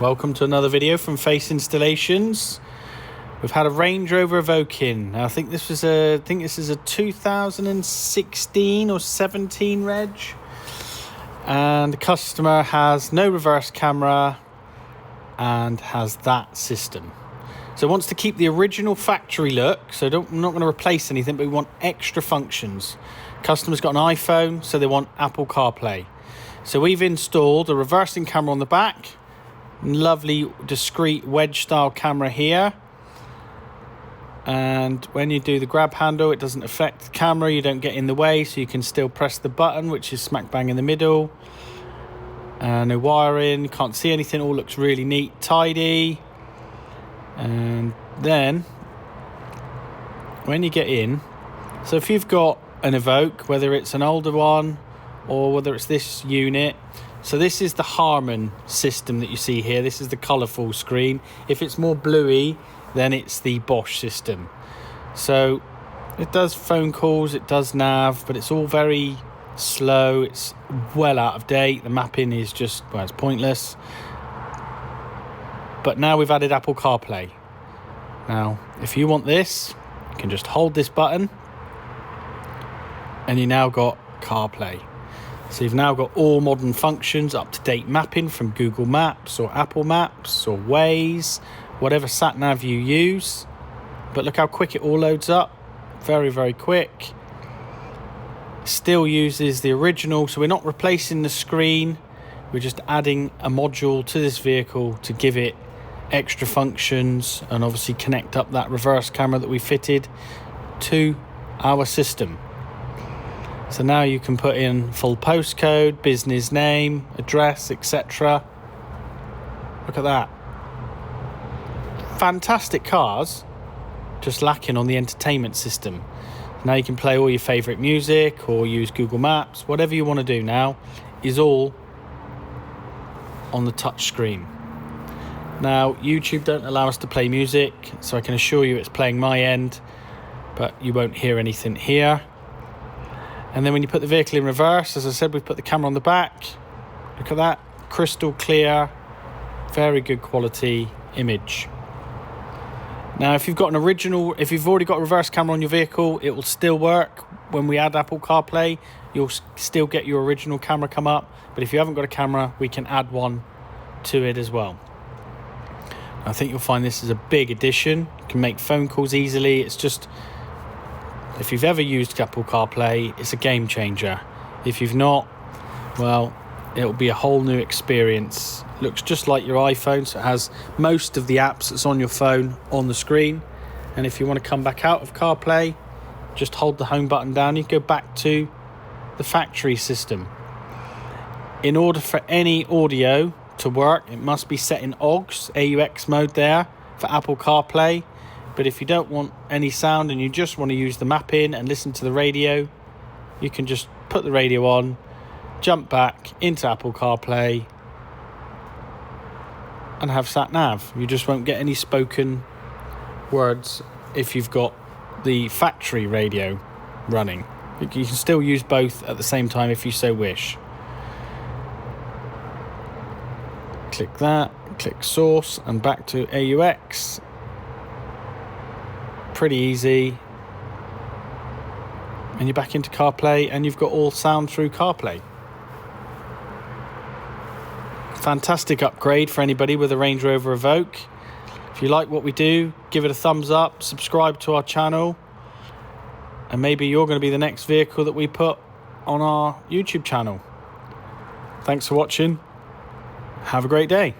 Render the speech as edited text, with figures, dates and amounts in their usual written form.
Welcome to another video from Face Installations. We've had a Range Rover Evoque in. Now, I think this is a 2016 or 17 reg, and the customer has no reverse camera and has that system. So wants to keep the original factory look. So I'm not going to replace anything, but we want extra functions. Customer's got an iPhone, so they want Apple CarPlay. So we've installed a reversing camera on the back, lovely discreet wedge style camera here, and when you do the grab handle, it doesn't affect the camera, you don't get in the way, so you can still press the button, which is smack bang in the middle. No wiring, you can't see anything, all looks really neat, tidy. And then when you get in, so if you've got an Evoque, whether it's an older one or whether it's this unit, so this is the Harman system that you see here. This is the colourful screen. If it's more bluey, then it's the Bosch system. So it does phone calls, it does nav, but it's all very slow. It's well out of date. The mapping is just, well, it's pointless. But now we've added Apple CarPlay. Now, if you want this, you can just hold this button and you now got CarPlay. So you've now got all modern functions, up-to-date mapping from Google Maps or Apple Maps or Waze, whatever sat-nav you use. But look how quick it all loads up. Very, very quick. Still uses the original, so we're not replacing the screen. We're just adding a module to this vehicle to give it extra functions and obviously connect up that reverse camera that we fitted to our system. So now you can put in full postcode, business name, address, etc. Look at that. Fantastic cars, just lacking on the entertainment system. Now you can play all your favourite music or use Google Maps. Whatever you want to do now is all on the touch screen. Now, YouTube don't allow us to play music, so I can assure you it's playing my end, but you won't hear anything here. And then when you put the vehicle in reverse, as I said, we've put the camera on the back. Look at that, crystal clear, very good quality image. Now, if you've got an original, if you've already got a reverse camera on your vehicle, it will still work. When we add Apple CarPlay, you'll still get your original camera come up. But if you haven't got a camera, we can add one to it as well. I think you'll find this is a big addition. You can make phone calls easily. It's just, if you've ever used Apple CarPlay, it's a game changer. If you've not, well, it'll be a whole new experience. It looks just like your iPhone, so it has most of the apps that's on your phone on the screen. And if you want to come back out of CarPlay, just hold the home button down. You go back to the factory system. In order for any audio to work, it must be set in AUX mode there for Apple CarPlay. But if you don't want any sound and you just want to use the mapping and listen to the radio, you can just put the radio on, jump back into Apple CarPlay and have sat nav. You just won't get any spoken words if you've got the factory radio running. You can still use both at the same time if you so wish. Click that, click source and back to AUX. Pretty easy. And you're back into CarPlay and you've got all sound through CarPlay. Fantastic upgrade for anybody with a Range Rover Evoque. If you like what we do, give it a thumbs up, subscribe to our channel, and maybe you're going to be the next vehicle that we put on our YouTube channel. Thanks for watching. Have a great day.